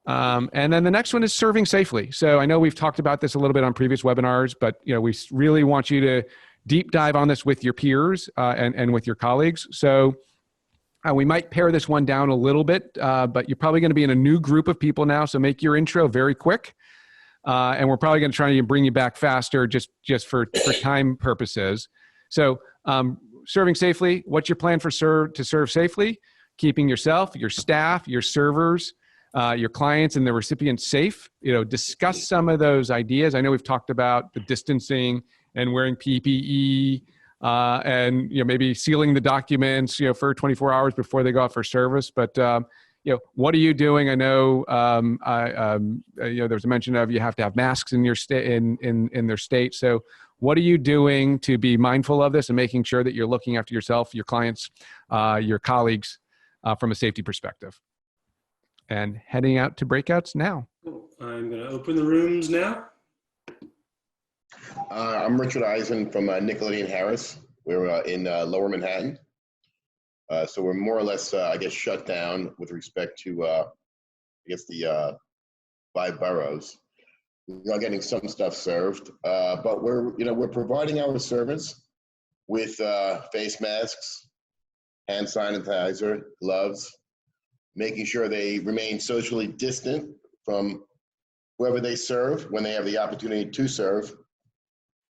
And then the next one is serving safely. So I know we've talked about this a little bit on previous webinars, but we really want you to deep dive on this with your peers and with your colleagues. So we might pare this one down a little bit, but you're probably going to be in a new group of people now. So make your intro very quick. And we're probably going to try to bring you back faster just for time purposes. So serving safely, what's your plan to serve safely? Keeping yourself, your staff, your servers, your clients and the recipients safe. Discuss some of those ideas. I know we've talked about the distancing and wearing PPE and maybe sealing the documents for 24 hours before they go out for service. But what are you doing? I know there was a mention of you have to have masks in your state in their state. So what are you doing to be mindful of this and making sure that you're looking after yourself, your clients, your colleagues from a safety perspective? And heading out to breakouts now. I'm going to open the rooms now. I'm Richard Eisen from Nickelodeon Harris. We're in Lower Manhattan. So we're more or less, shut down with respect to, the 5 boroughs. We are getting some stuff served, but we're providing our servants with face masks, hand sanitizer, gloves, making sure they remain socially distant from whoever they serve when they have the opportunity to serve.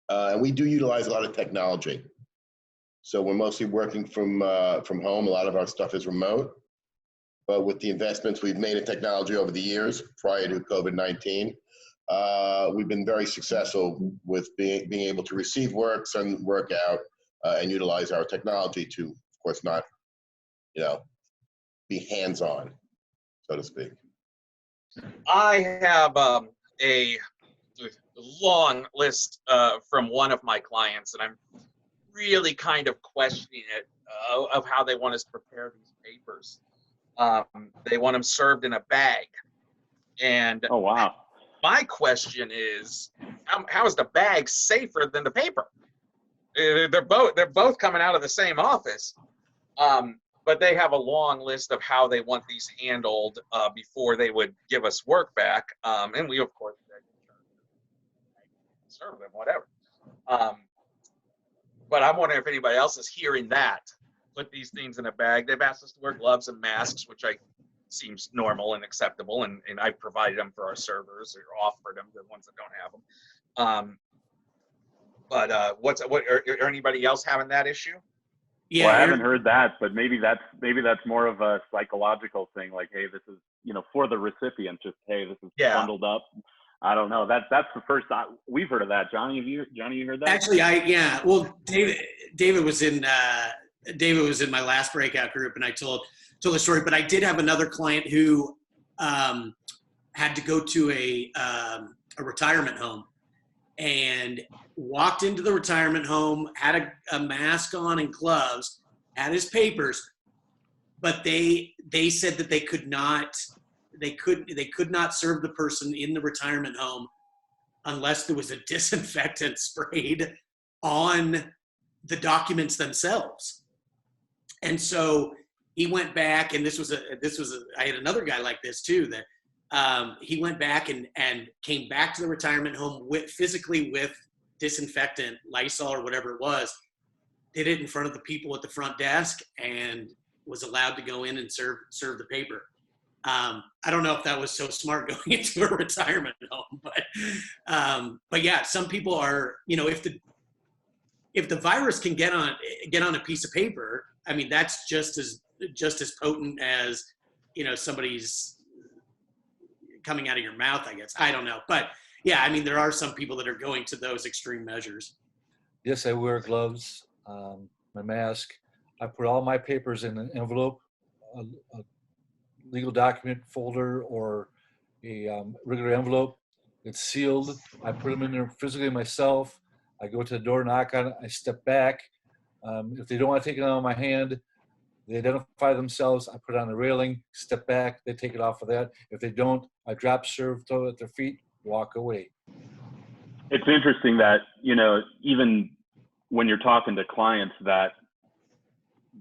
And we do utilize a lot of technology. So we're mostly working from home. A lot of our stuff is remote. But with the investments we've made in technology over the years prior to COVID-19, we've been very successful with being able to receive work, send work out, and utilize our technology to, of course, not, be hands-on, so to speak. I have a long list from one of my clients, and I'm really kind of questioning it of how they want us to prepare these papers. They want them served in a bag. And oh, wow. My question is, how is the bag safer than the paper? They're both coming out of the same office. But they have a long list of how they want these handled before they would give us work back. And we, of course, serve them, whatever. But I'm wondering if anybody else is hearing that. Put these things in a bag. They've asked us to wear gloves and masks, which seems normal and acceptable. And I provided them for our servers or offered them to the ones that don't have them. But are anybody else having that issue? Yeah, well, I haven't heard that, but maybe that's more of a psychological thing. Like, hey, this is for the recipient. Just hey, this is bundled up. I don't know. That's the first time we've heard of that. Johnny, you heard that? Actually, Well, David was in my last breakout group, and I told the story. But I did have another client who had to go to a retirement home, and walked into the retirement home, had a mask on and gloves, had his papers, but they said that they could not serve the person in the retirement home unless there was a disinfectant sprayed on the documents themselves. And so he went back, and I had another guy like this too, that he went back and came back to the retirement home physically with disinfectant, Lysol or whatever it was, did it in front of the people at the front desk, and was allowed to go in and serve the paper. I don't know if that was so smart going into a retirement home, but yeah, some people are, if the virus can get on a piece of paper, I mean, that's just as potent as, somebody's coming out of your mouth, I guess. I don't know. But yeah, I mean, there are some people that are going to those extreme measures. Yes, I wear gloves, my mask. I put all my papers in an envelope, a legal document folder, or a regular envelope. It's sealed. I put them in there physically myself. I go to the door, knock on it. I step back. If they don't want to take it out of my hand, they identify themselves. I put it on the railing, step back. They take it off of that. If they don't, I drop serve, throw it at their feet, walk away. It's interesting that, even when you're talking to clients, that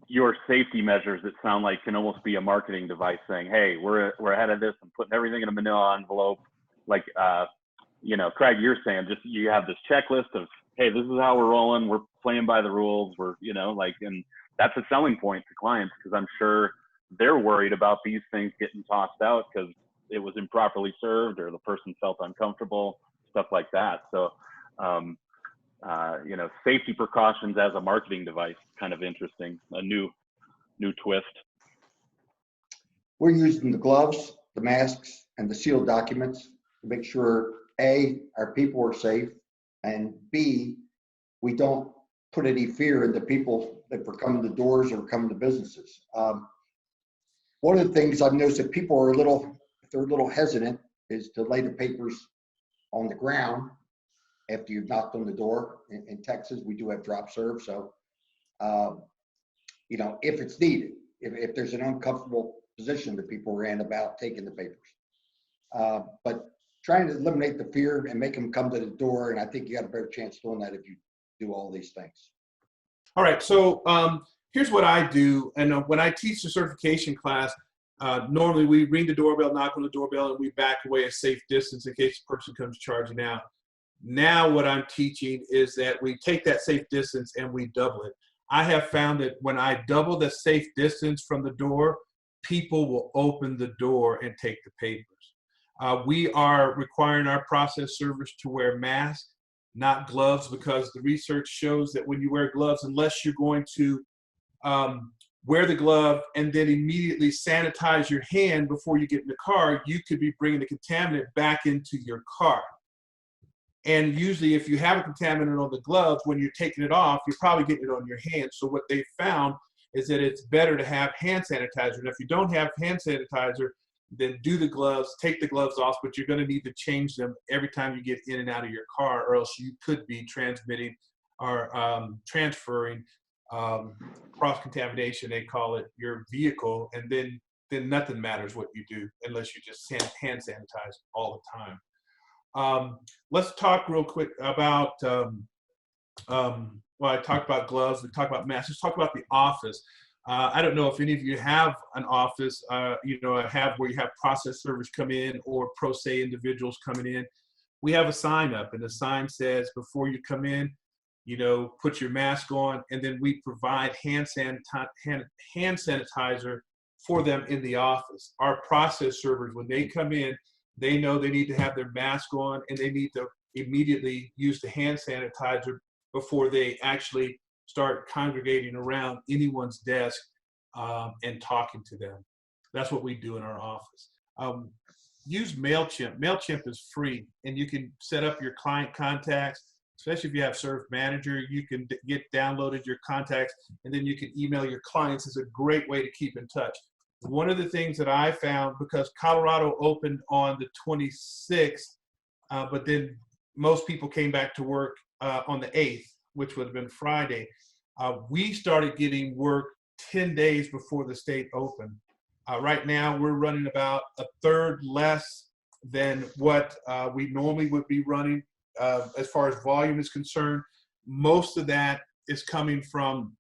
your safety measures that sound like can almost be a marketing device saying, hey, we're ahead of this and putting everything in a manila envelope. Like, you know, Craig, you're saying just you have this checklist of, hey, this is how we're rolling. We're playing by the rules. We're, you know, like, and that's a selling point to clients because I'm sure they're worried about these things getting tossed out because it was improperly served or the person felt uncomfortable, stuff like that. So, you know, safety precautions as a marketing device, kind of interesting, a new twist. We're using the gloves, the masks, and the sealed documents to make sure A, our people are safe, and B, we don't put any fear into people that are coming to doors or coming to businesses. One of the things I've noticed that people are they're a little hesitant is to lay the papers on the ground after you've knocked on the door. In Texas, we do have drop serve. So, you know, if it's needed, if there's an uncomfortable position that people are in about taking the papers. But trying to eliminate the fear and make them come to the door. And I think you got a better chance doing that if you do all these things. All right. So here's what I do. And when I teach the certification class, normally we ring the doorbell, knock on the doorbell, and we back away a safe distance in case the person comes charging out. Now what I'm teaching is that we take that safe distance and we double it. I have found that when I double the safe distance from the door, people will open the door and take the papers. We are requiring our process servers to wear masks, not gloves, because the research shows that when you wear gloves, unless you're going to wear the glove and then immediately sanitize your hand before you get in the car, you could be bringing the contaminant back into your car. And usually if you have a contaminant on the gloves, when you're taking it off, you're probably getting it on your hands. So what they found is that it's better to have hand sanitizer. And if you don't have hand sanitizer, then do the gloves, take the gloves off, but you're going to need to change them every time you get in and out of your car, or else you could be transmitting or transferring cross-contamination, they call it, your vehicle, and then nothing matters what you do unless you just hand sanitize all the time. Let's talk real quick about, well, I talked about gloves, we talked about masks, let's talk about the office. I don't know if any of you have an office, you know, where you have process servers come in or pro se individuals coming in. We have a sign up, and the sign says, before you come in, you know, put your mask on, and then we provide hand sanitizer for them in the office. Our process servers, when they come in, they know they need to have their mask on, and they need to immediately use the hand sanitizer before they actually start congregating around anyone's desk and talking to them. That's what we do in our office. Use MailChimp. MailChimp is free, and you can set up your client contacts, especially if you have Serve Manager. You can get downloaded your contacts, and then you can email your clients. It's a great way to keep in touch. One of the things that I found, because Colorado opened on the 26th, but then most people came back to work on the 8th, which would have been Friday. We started getting work 10 days before the state opened. Right now, we're running about a third less than what we normally would be running as far as volume is concerned. Most of that is coming from,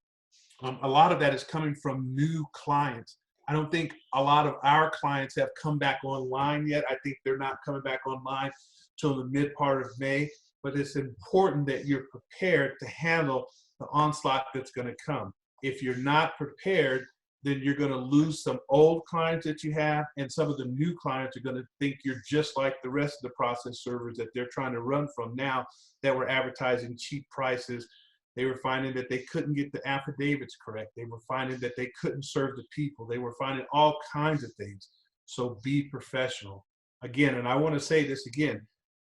a lot of that is coming from new clients. I don't think a lot of our clients have come back online yet. I think they're not coming back online till the mid part of May, but it's important that you're prepared to handle the onslaught that's going to come. If you're not prepared, then you're going to lose some old clients that you have, and some of the new clients are going to think you're just like the rest of the process servers that they're trying to run from now that were advertising cheap prices. They were finding that they couldn't get the affidavits correct. They were finding that they couldn't serve the people. They were finding all kinds of things. So be professional. Again, and I want to say this again,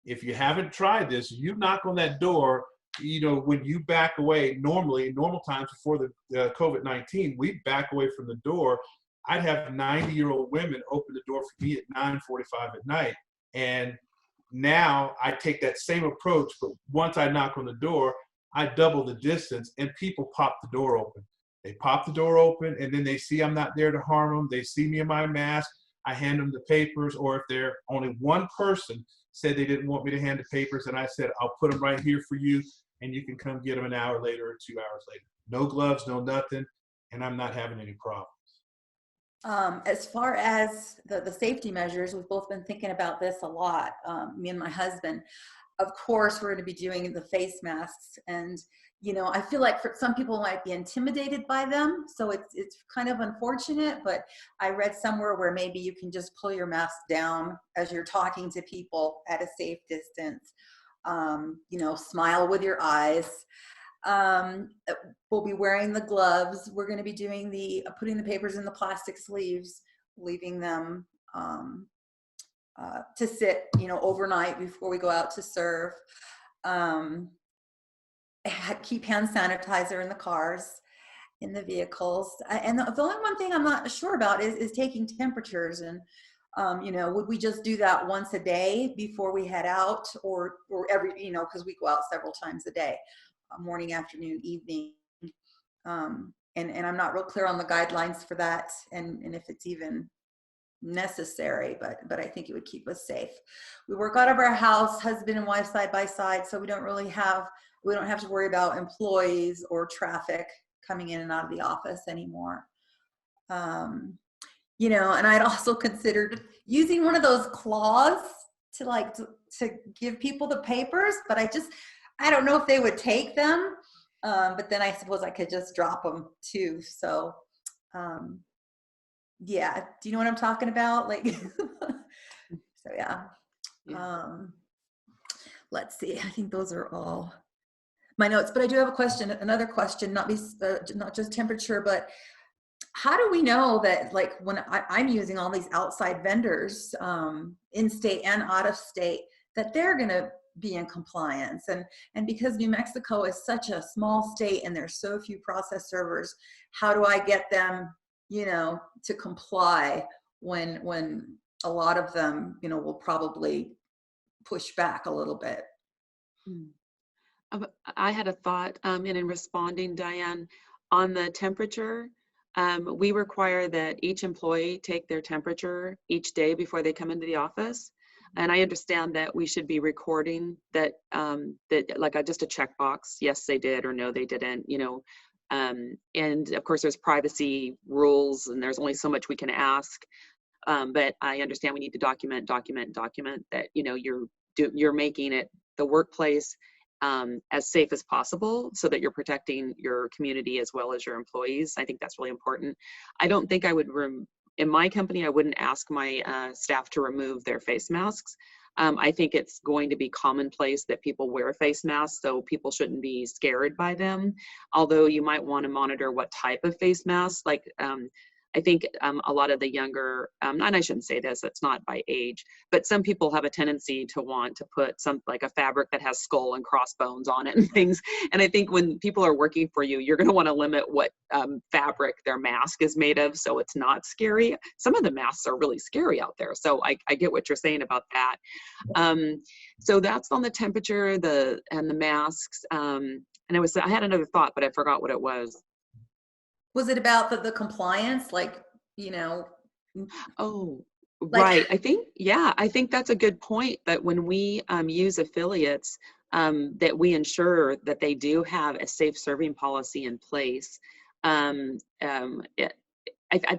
if you haven't tried this, you knock on that door, you know, when you back away, normally, normal times before the COVID-19, we'd back away from the door. I'd have 90-year-old women open the door for me at 9:45 at night. And now I take that same approach, but once I knock on the door, I double the distance, and people pop the door open. They pop the door open, and then they see I'm not there to harm them. They see me in my mask. I hand them the papers, or if they're only one person said they didn't want me to hand the papers, and I said, I'll put them right here for you, and you can come get them an hour later or 2 hours later. No gloves, no nothing. and I'm not having any problems. As far as the safety measures, we've both been thinking about this a lot, me and my husband. Of course, we're going to be doing the face masks, and I feel like for some people might be intimidated by them, so it's kind of unfortunate. But I read somewhere where maybe you can just pull your mask down as you're talking to people at a safe distance. Smile with your eyes. We'll be wearing the gloves. We're going to be doing putting the papers in the plastic sleeves, leaving them to sit, overnight before we go out to serve. Keep hand sanitizer in the cars, in the vehicles. And the only one thing I'm not sure about is taking temperatures. And, would we just do that once a day before we head out, or every, because we go out several times a day, morning, afternoon, evening. And I'm not real clear on the guidelines for that, and if it's even necessary, but I think it would keep us safe. We work out of our house, husband and wife side by side, so we don't have to worry about employees or traffic coming in and out of the office anymore. And I'd also considered using one of those claws to give people the papers, but I don't know if they would take them. But then I suppose I could just drop them too. So, yeah. Do you know what I'm talking about? So yeah. Let's see. I think those are all my notes, but I do have another question, not just temperature, but how do we know that, when I'm using all these outside vendors, in state and out of state, that they're going to be in compliance? And because New Mexico is such a small state and there's so few process servers, how do I get them, to comply when a lot of them, will probably push back a little bit? I had a thought, and in responding, Diane, on the temperature, we require that each employee take their temperature each day before they come into the office. And I understand that we should be recording that, just a checkbox, yes, they did, or no, they didn't, and of course there's privacy rules and there's only so much we can ask. But I understand we need to document that, you're making it the workplace as safe as possible so that you're protecting your community as well as your employees. I think that's really important. I don't think I would in my company, I wouldn't ask my staff to remove their face masks. I think it's going to be commonplace that people wear face masks, so people shouldn't be scared by them. Although you might want to monitor what type of face mask. I think a lot of the younger, and I shouldn't say this, it's not by age, but some people have a tendency to want to put like a fabric that has skull and crossbones on it and things. And I think when people are working for you, you're going to want to limit what fabric their mask is made of, so it's not scary. Some of the masks are really scary out there. So I get what you're saying about that. So that's on the temperature and the masks. And I had another thought, but I forgot what it was. Was it about the compliance? Oh, right. I think that's a good point, that when we use affiliates, that we ensure that they do have a safe serving policy in place.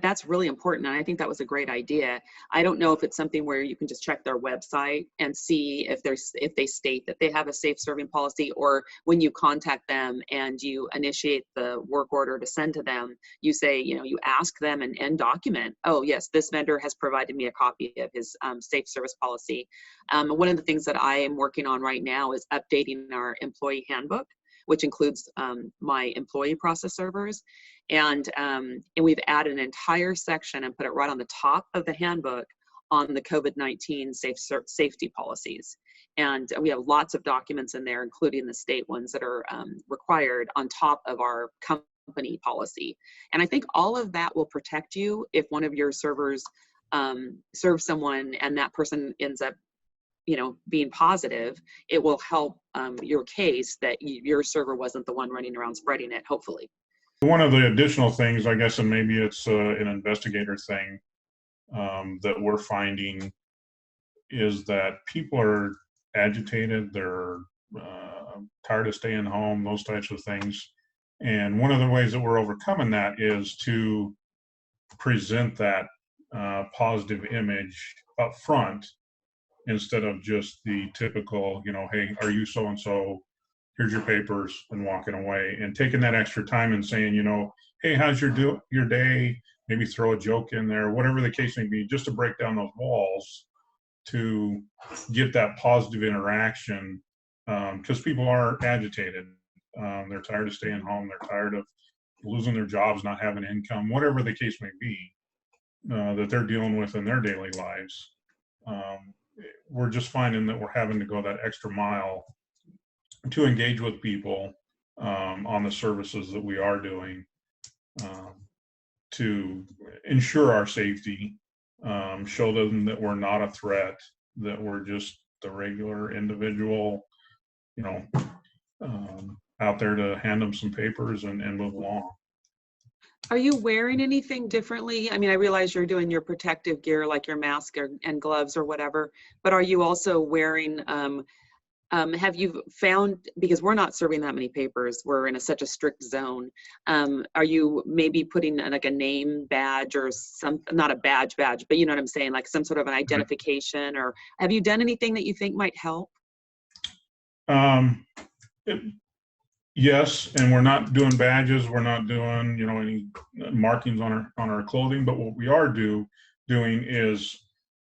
That's really important, and I think that was a great idea. I don't know if it's something where you can just check their website and see if they state that they have a safe serving policy, or when you contact them and you initiate the work order to send to them, you say, you ask them and document, oh yes, this vendor has provided me a copy of his safe service policy. One of the things that I am working on right now is updating our employee handbook, which includes my employee process servers. And we've added an entire section and put it right on the top of the handbook on the COVID-19 safety policies. And we have lots of documents in there, including the state ones that are required on top of our company policy. And I think all of that will protect you if one of your servers serves someone and that person ends up being positive. It will help your case that your server wasn't the one running around spreading it, hopefully. One of the additional things, I guess, and maybe it's an investigator thing that we're finding, is that people are agitated, they're tired of staying home, those types of things. And one of the ways that we're overcoming that is to present that positive image up front instead of just the typical, hey, are you so-and-so? Here's your papers, and walking away, and taking that extra time and saying, hey, how's your day? Maybe throw a joke in there, whatever the case may be, just to break down those walls to get that positive interaction, because people are agitated. They're tired of staying home. They're tired of losing their jobs, not having income, whatever the case may be, that they're dealing with in their daily lives. We're just finding that we're having to go that extra mile to engage with people on the services that we are doing, to ensure our safety, show them that we're not a threat, that we're just the regular individual, out there to hand them some papers and move along. Are you wearing anything differently? I mean, I realize you're doing your protective gear, like your mask and gloves or whatever, but are you also wearing, have you found, because we're not serving that many papers, we're in such a strict zone, are you maybe putting like a name badge or not a badge, but you know what I'm saying, like some sort of an identification, or have you done anything that you think might help? Yes, and we're not doing badges. We're not doing, any markings on our clothing. But what we are doing is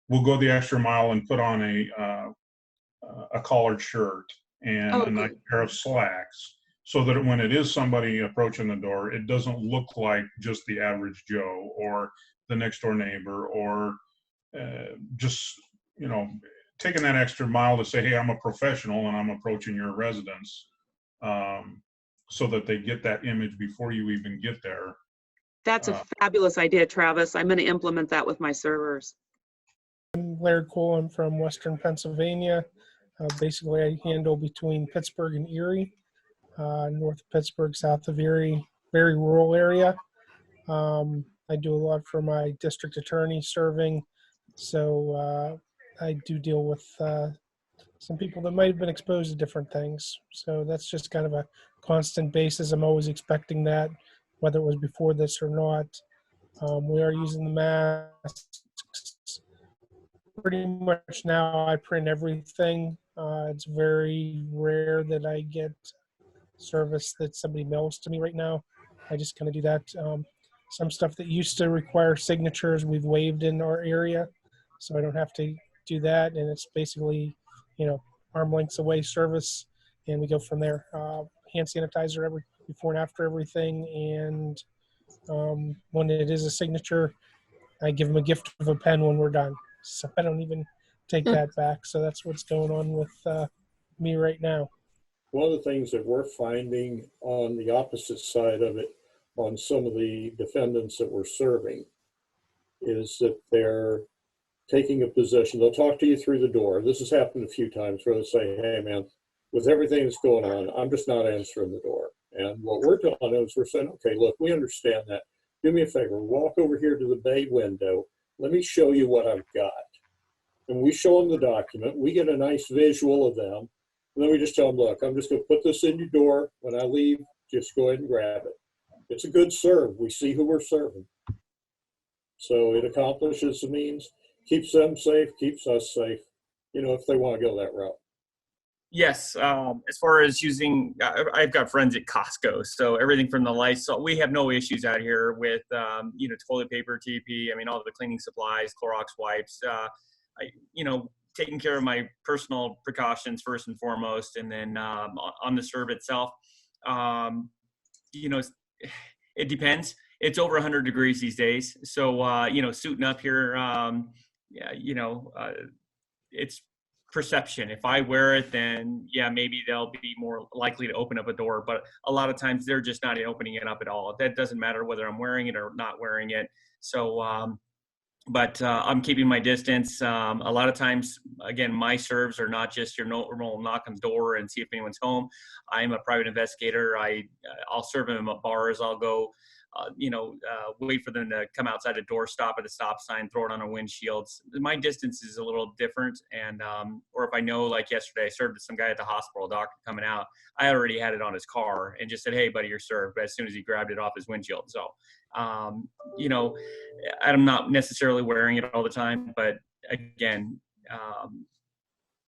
we'll go the extra mile and put on a collared shirt and a nice pair of slacks, so that when it is somebody approaching the door, it doesn't look like just the average Joe or the next door neighbor, or just taking that extra mile to say, hey, I'm a professional and I'm approaching your residence. So that they get that image before you even get there. That's a fabulous idea, Travis. I'm going to implement that with my servers. I'm Larry Cole. I'm from Western Pennsylvania. Basically, I handle between Pittsburgh and Erie, north of Pittsburgh, south of Erie, very rural area. I do a lot for my district attorney serving, so I do deal with some people that might have been exposed to different things. So that's just kind of a constant basis. I'm always expecting that, whether it was before this or not. We are using the masks. Pretty much now I print everything. It's very rare that I get service that somebody mails to me right now. I just kind of do that. Some stuff that used to require signatures, we've waived in our area, so I don't have to do that. And it's basically, arm lengths away service, and we go from there. Hand sanitizer before and after everything, and when it is a signature, I give them a gift of a pen when we're done. So I don't even take that back. So that's what's going on with me right now. One of the things that we're finding on the opposite side of it, on some of the defendants that we're serving, is that they're taking a position. They'll talk to you through the door. This has happened a few times where they say, hey man, with everything that's going on, I'm just not answering the door. And what we're telling them is we're saying, okay, look, we understand that. Do me a favor, walk over here to the bay window. Let me show you what I've got. And we show them the document. We get a nice visual of them. And then we just tell them, look, I'm just going to put this in your door. When I leave, just go ahead and grab it. It's a good serve. We see who we're serving. So it accomplishes the means, keeps them safe, keeps us safe, if they want to go that route. Yes, as far as using, I've got friends at Costco, so everything from the Lysol, we have no issues out here with, toilet paper, TP, all the cleaning supplies, Clorox wipes, taking care of my personal precautions first and foremost, and then on the serve itself, it depends. It's over 100 degrees these days, so suiting up here, it's perception. If I wear it, then maybe they'll be more likely to open up a door, but a lot of times they're just not opening it up at all. That doesn't matter whether I'm wearing it or not wearing it. So but I'm keeping my distance. A lot of times, again, my serves are not just your normal knock on the door and see if anyone's home. I'm a private investigator. I'll serve them at bars. I'll go wait for them to come outside the door, stop at a stop sign, throw it on our windshields. My distance is a little different. And, or if I know, like yesterday, I served some guy at the hospital, a doctor coming out, I already had it on his car and just said, hey, buddy, you're served. But as soon as he grabbed it off his windshield. So, I'm not necessarily wearing it all the time, but again,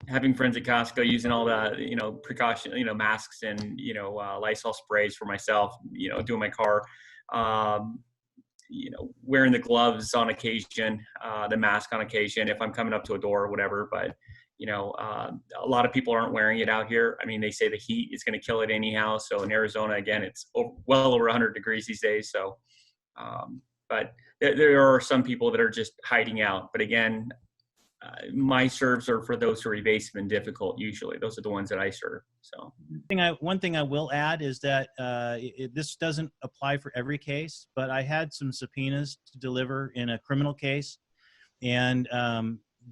having friends at Costco using all the, precaution, masks and, Lysol sprays for myself, doing my car, wearing the gloves on occasion, the mask on occasion, if I'm coming up to a door or whatever. But, a lot of people aren't wearing it out here. I mean, they say the heat is going to kill it anyhow. So in Arizona, again, it's well over 100 degrees these days. So, but there are some people that are just hiding out. But again, my serves are for those who are evasive and difficult. Usually, those are the ones that I serve. So, one thing I will add is that this doesn't apply for every case, but I had some subpoenas to deliver in a criminal case, and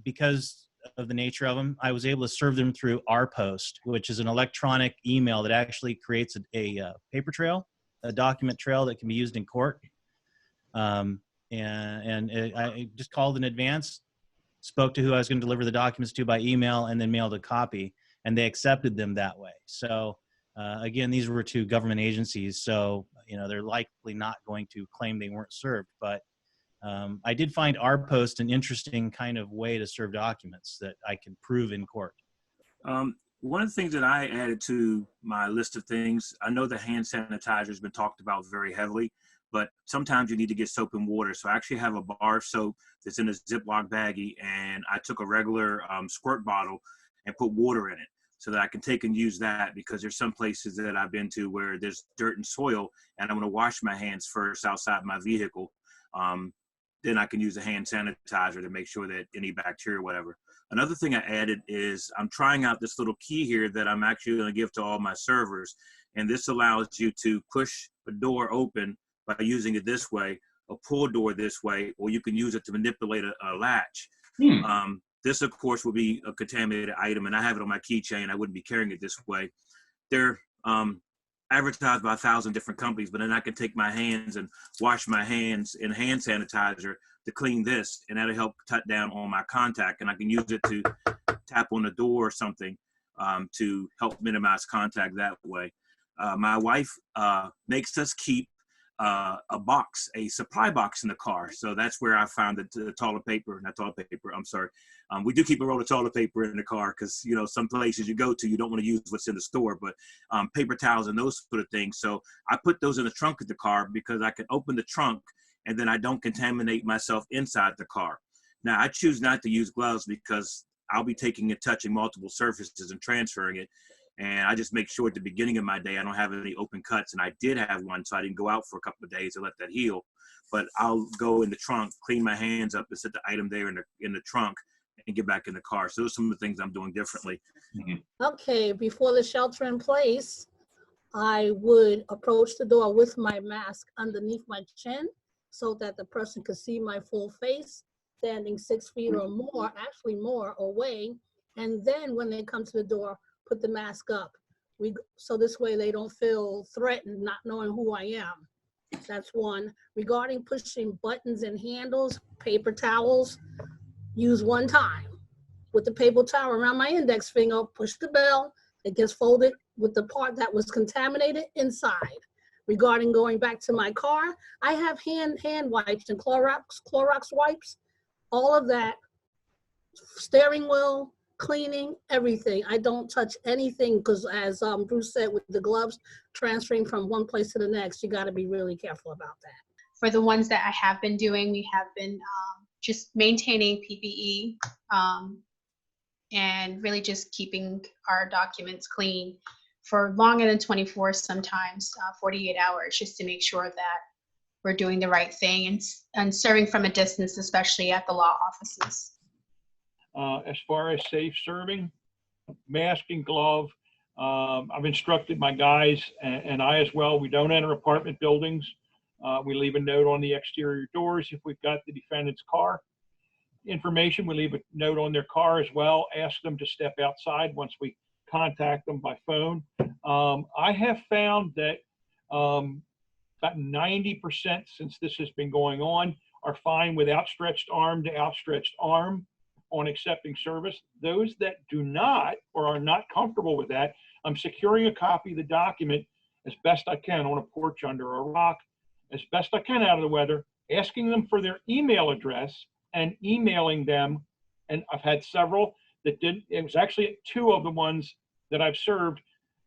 because of the nature of them, I was able to serve them through RPost, which is an electronic email that actually creates a paper trail, a document trail that can be used in court. I just called in advance, spoke to who I was going to deliver the documents to by email, and then mailed a copy, and they accepted them that way. So again, these were to government agencies, so they're likely not going to claim they weren't served. But I did find RPost an interesting kind of way to serve documents that I can prove in court. One of the things that I added to my list of things, I know the hand sanitizer has been talked about very heavily, but sometimes you need to get soap and water. So I actually have a bar of soap that's in a Ziploc baggie, and I took a regular squirt bottle and put water in it so that I can take and use that, because there's some places that I've been to where there's dirt and soil, and I'm going to wash my hands first outside my vehicle. Then I can use a hand sanitizer to make sure that any bacteria or whatever. Another thing I added is I'm trying out this little key here that I'm actually going to give to all my servers. And this allows you to push a door open by using it this way, a pull door this way, or you can use it to manipulate a latch. This, of course, will be a contaminated item, and I have it on my keychain. I wouldn't be carrying it this way. They're advertised by 1,000 different companies, but then I can take my hands and wash my hands in hand sanitizer to clean this, and that'll help cut down on my contact, and I can use it to tap on the door or something to help minimize contact that way. My wife makes us keep a supply box in the car. So that's where I found the toilet paper, not toilet paper, I'm sorry. We do keep a roll of toilet paper in the car because, some places you go to, you don't want to use what's in the store, but paper towels and those sort of things. So I put those in the trunk of the car because I can open the trunk and then I don't contaminate myself inside the car. Now I choose not to use gloves because I'll be taking and touching multiple surfaces and transferring it. And I just make sure at the beginning of my day, I don't have any open cuts. And I did have one, so I didn't go out for a couple of days to let that heal. But I'll go in the trunk, clean my hands up and set the item there in the trunk and get back in the car. So those are some of the things I'm doing differently. Okay, before the shelter in place, I would approach the door with my mask underneath my chin so that the person could see my full face, standing 6 feet or more, actually more away. And then when they come to the door, put the mask up. So this way they don't feel threatened not knowing who I am. That's one. Regarding pushing buttons and handles, paper towels, use one time. With the paper towel around my index finger, push the bell, it gets folded with the part that was contaminated inside. Regarding going back to my car, I have hand wipes and Clorox wipes, all of that, steering wheel, cleaning, everything. I don't touch anything because as Bruce said with the gloves, transferring from one place to the next, you got to be really careful about that. For the ones that I have been doing, we have been just maintaining PPE and really just keeping our documents clean for longer than 24, sometimes 48 hours, just to make sure that we're doing the right thing and serving from a distance, especially at the law offices. As far as safe serving, mask and glove, I've instructed my guys and I as well, we don't enter apartment buildings. We leave a note on the exterior doors if we've got the defendant's car information. We leave a note on their car as well, ask them to step outside once we contact them by phone. I have found that about 90% since this has been going on are fine with outstretched arm to outstretched arm on accepting service. Those that do not or are not comfortable with that, I'm securing a copy of the document as best I can on a porch under a rock, as best I can out of the weather, asking them for their email address and emailing them. And I've had several that didn't, it was actually 2 of the ones that I've served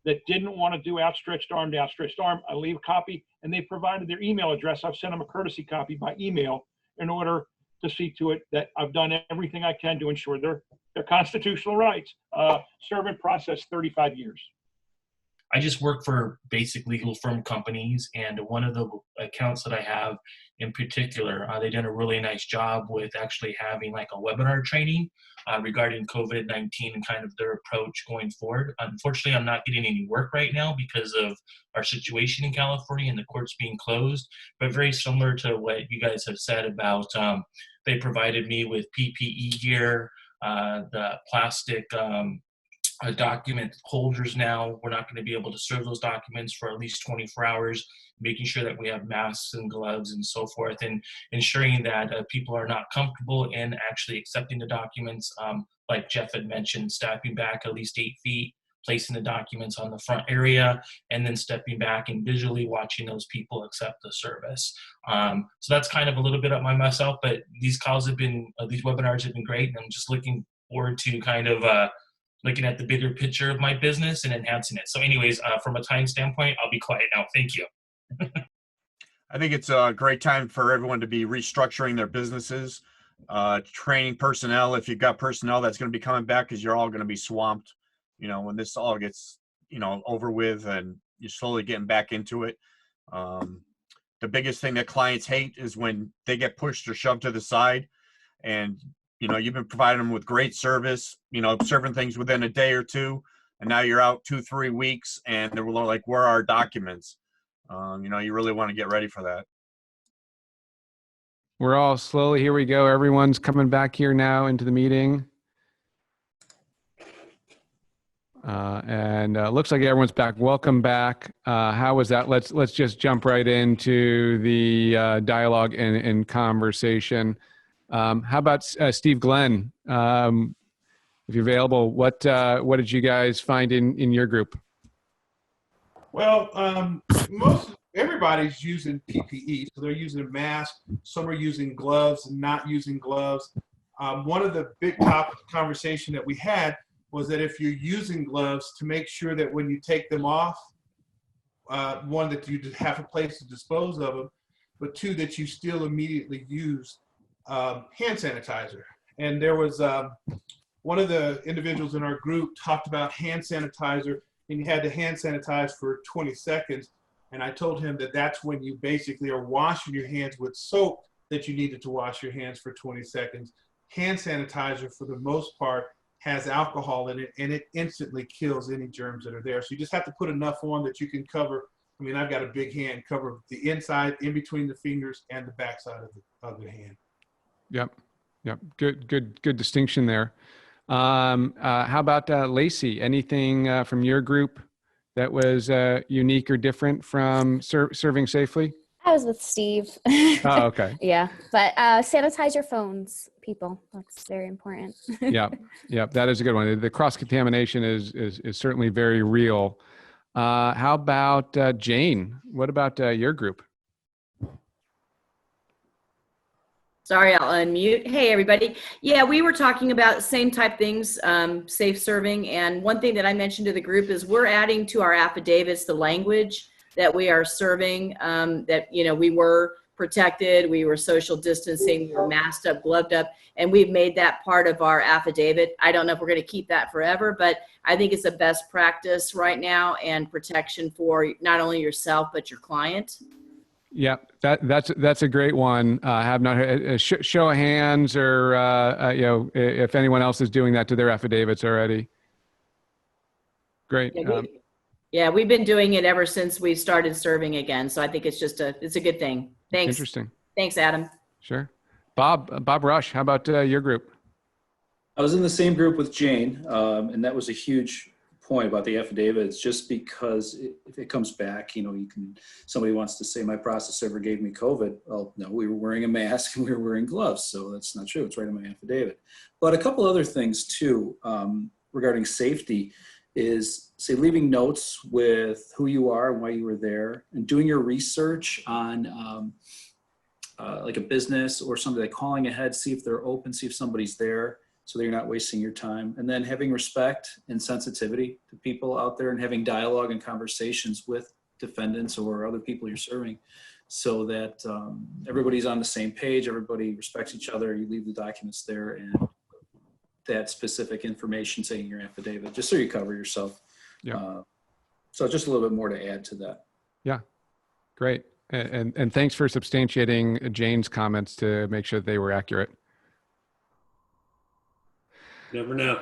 that didn't want to do outstretched arm to outstretched arm. I leave a copy and they provided their email address. I've sent them a courtesy copy by email in order to see to it that I've done everything I can to ensure their constitutional rights. Servant process 35 years. I just work for basic legal firm companies, and one of the accounts that I have in particular, they've done a really nice job with actually having like a webinar training regarding COVID-19 and kind of their approach going forward. Unfortunately, I'm not getting any work right now because of our situation in California and the courts being closed, but very similar to what you guys have said about they provided me with PPE gear, the plastic document holders. Now we're not going to be able to serve those documents for at least 24 hours, making sure that we have masks and gloves and so forth, and ensuring that people are not comfortable in actually accepting the documents. Like Jeff had mentioned, stepping back at least 8 feet, placing the documents on the front area, and then stepping back and visually watching those people accept the service. So that's kind of a little bit of my myself, but these calls have been, these webinars have been great, and I'm just looking forward to kind of looking at the bigger picture of my business and enhancing it. So anyways, from a time standpoint, I'll be quiet now. Thank you. I think it's a great time for everyone to be restructuring their businesses, training personnel. If you've got personnel that's going to be coming back, because you're all going to be swamped, you know, when this all gets, you know, over with and you're slowly getting back into it. The biggest thing that clients hate is when they get pushed or shoved to the side, and you know, you've been providing them with great service, you know, serving things within a day or two, and now you're out 2-3 weeks and they're like, where are our documents? You know, you really want to get ready for that. We're all slowly, here we go. Everyone's coming back here now into the meeting. And looks like everyone's back. Welcome back. How was that? Let's just jump right into the dialogue and conversation. How about Steve Glenn? If you're available, what did you guys find in your group? Well, everybody's using PPE, so they're using a mask. Some are using gloves and not using gloves. One of the big topic of conversation that we had was that if you're using gloves, to make sure that when you take them off, one, that you have a place to dispose of them, but 2, that you still immediately use hand sanitizer. And there was one of the individuals in our group talked about hand sanitizer, and you had to hand sanitize for 20 seconds. And I told him that that's when you basically are washing your hands with soap, that you needed to wash your hands for 20 seconds. Hand sanitizer, for the most part, has alcohol in it, and it instantly kills any germs that are there. So you just have to put enough on that you can cover. I mean, I've got a big hand, cover the inside, in between the fingers, and the backside of the hand. Yep. Good distinction there. How about Lacey? Anything from your group that was unique or different from serving safely? I was with Steve. Oh, okay. Yeah, but sanitize your phones, people. That's very important. Yeah, that is a good one. The cross-contamination is certainly very real. How about Jane? What about your group? Sorry, I'll unmute. Hey, everybody. Yeah, we were talking about the same type things, safe serving. And one thing that I mentioned to the group is we're adding to our affidavits the language that we are serving, that, you know, we were protected, we were social distancing, we were masked up, gloved up, and we've made that part of our affidavit. I don't know if we're going to keep that forever, but I think it's a best practice right now and protection for not only yourself, but your client. Yeah, that's a great one. Have not show of hands, or you know, if anyone else is doing that to their affidavits already. Great. Yeah, we've been doing it ever since we started serving again. So I think it's just it's a good thing. Thanks. Interesting. Thanks, Adam. Sure. Bob Rush, how about your group? I was in the same group with Jane, and that was a huge point about the affidavits, just because if it comes back, you know, somebody wants to say my process server gave me COVID. Well, no, we were wearing a mask and we were wearing gloves. So that's not true. It's right in my affidavit. But a couple other things too, regarding safety is, say, leaving notes with who you are and why you were there, and doing your research on like a business or somebody, like calling ahead, see if they're open, see if somebody's there, so that you're not wasting your time. And then having respect and sensitivity to people out there, and having dialogue and conversations with defendants or other people you're serving, so that everybody's on the same page, everybody respects each other. You leave the documents there and that specific information saying your affidavit, just so you cover yourself. Yeah. So just a little bit more to add to that. Yeah, great. And thanks for substantiating Jane's comments to make sure that they were accurate. Never know.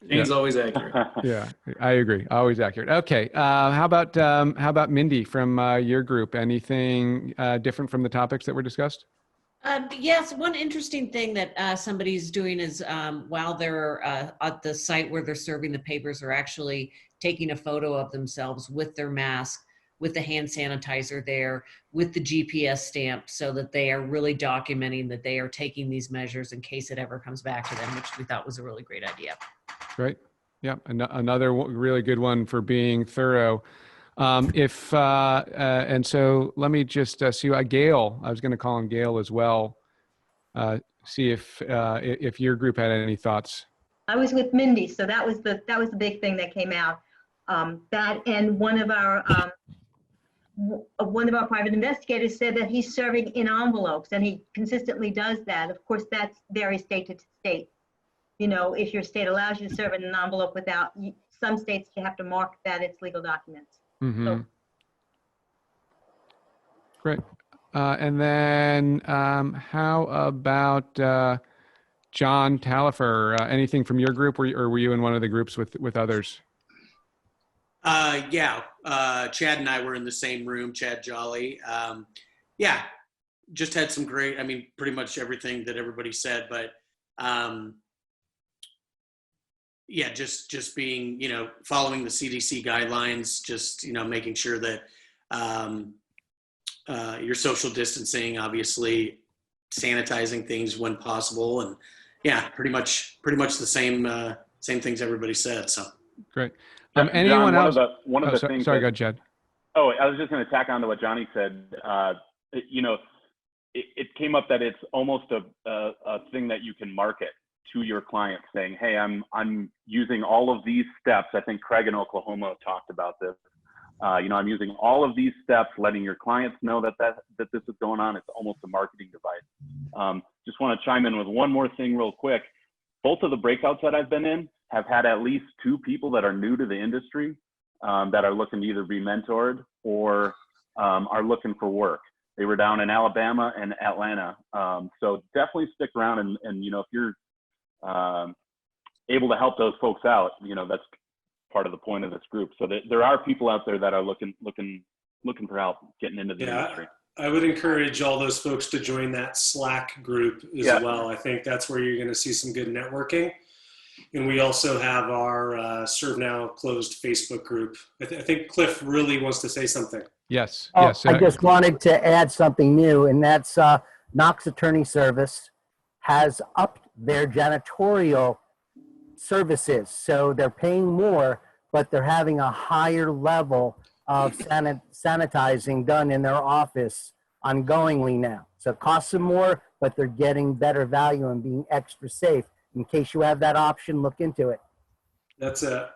Jane's always accurate. Yeah, I agree. Always accurate. Okay. How about Mindy from your group? Anything different from the topics that were discussed? Yes, one interesting thing that somebody's doing is while they're at the site where they're serving the papers, are actually taking a photo of themselves with their mask, with the hand sanitizer there, with the GPS stamp, so that they are really documenting that they are taking these measures in case it ever comes back to them, which we thought was a really great idea. Great. Yeah, another really good one for being thorough. And so let me just see Gail. I was going to call on Gail as well. See if your group had any thoughts. I was with Mindy, so that was the big thing that came out. That, and one of our private investigators said that he's serving in envelopes, and he consistently does that. Of course, that's varies state to state. You know, if your state allows you to serve in an envelope without, some states you have to mark that it's legal documents. Mm-hmm. So, great. And then how about John Talifer? Anything from your group, or were you in one of the groups with others? Yeah, Chad and I were in the same room, Chad Jolly. Yeah, just had some great, I mean, pretty much everything that everybody said, but yeah, just being, you know, following the CDC guidelines, just, you know, making sure that you're social distancing, obviously sanitizing things when possible. And yeah, pretty much the same things everybody said. So great. John, Anyone else? One of the things. Sorry, go ahead, Jed. Oh, I was just going to tack on to what Johnny said. You know, it came up that it's almost a thing that you can market to your client, saying, "Hey, I'm using all of these steps." I think Craig in Oklahoma talked about this. You know, I'm using all of these steps, letting your clients know that this is going on. It's almost a marketing device. Just want to chime in with one more thing real quick. Both of the breakouts that I've been in have had at least 2 people that are new to the industry that are looking to either be mentored or are looking for work. They were down in Alabama and Atlanta. So definitely stick around, and you know, if you're able to help those folks out, you know, that's part of the point of this group. So there are people out there that are looking for help getting into the industry. I would encourage all those folks to join that Slack group as well. I think that's where you're going to see some good networking. And we also have our Serve Now closed Facebook group. I think Cliff really wants to say something. Yes. Oh, yes. I just wanted to add something new, and that's Knox Attorney Service has upped their janitorial services. So they're paying more, but they're having a higher level of sanitizing done in their office ongoingly now. So it costs them more, but they're getting better value and being extra safe. In case you have that option, look into it. That's a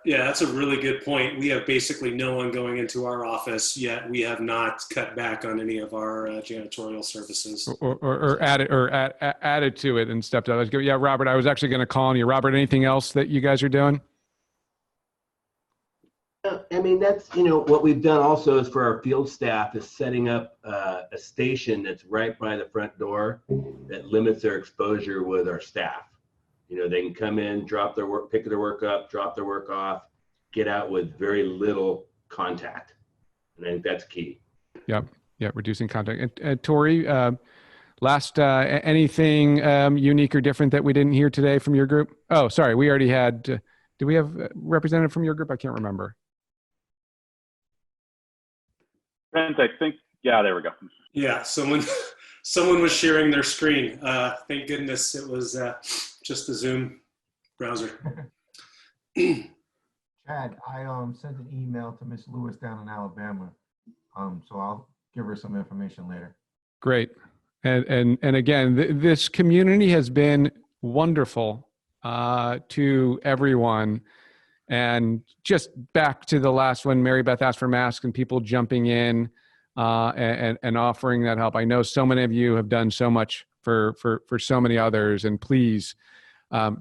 really good point. We have basically no one going into our office yet. We have not cut back on any of our janitorial services. Or added to it and stepped up. Yeah, Robert, I was actually going to call on you. Robert, anything else that you guys are doing? I mean, that's, you know, what we've done also is for our field staff is setting up a station that's right by the front door that limits their exposure with our staff. You know, they can come in, drop their work, pick their work up, drop their work off, get out with very little contact. And I think that's key. Yep. Yeah. Reducing contact. And Tori, last, anything unique or different that we didn't hear today from your group? Oh, sorry. We already had Do we have a representative from your group? I can't remember. Brent, I think, yeah, there we go. Yeah, someone was sharing their screen. Thank goodness it was just the Zoom browser. Chad, I sent an email to Miss Lewis down in Alabama, so I'll give her some information later. Great. And again, this community has been wonderful to everyone. And just back to the last one, Mary Beth asked for masks and people jumping in and offering that help. I know so many of you have done so much for so many others, and please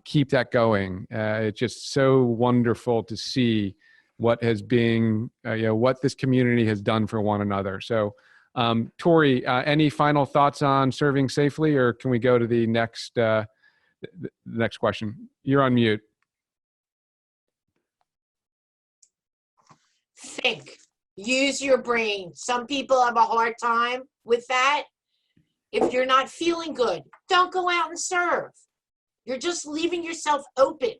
keep that going. It's just so wonderful to see what has been, what this community has done for one another. So, Tori, any final thoughts on serving safely, or can we go to the next question? You're on mute. Think, use your brain. Some people have a hard time with that. If you're not feeling good, don't go out and serve. You're just leaving yourself open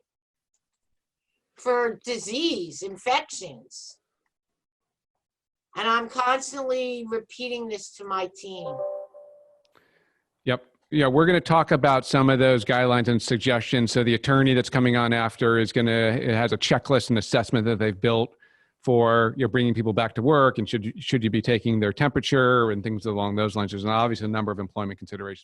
for disease, infections. And I'm constantly repeating this to my team. Yep. Yeah, we're going to talk about some of those guidelines and suggestions. So the attorney that's coming on after it has a checklist and assessment that they've built for bringing people back to work, and should you be taking their temperature and things along those lines. There's obviously a number of employment considerations.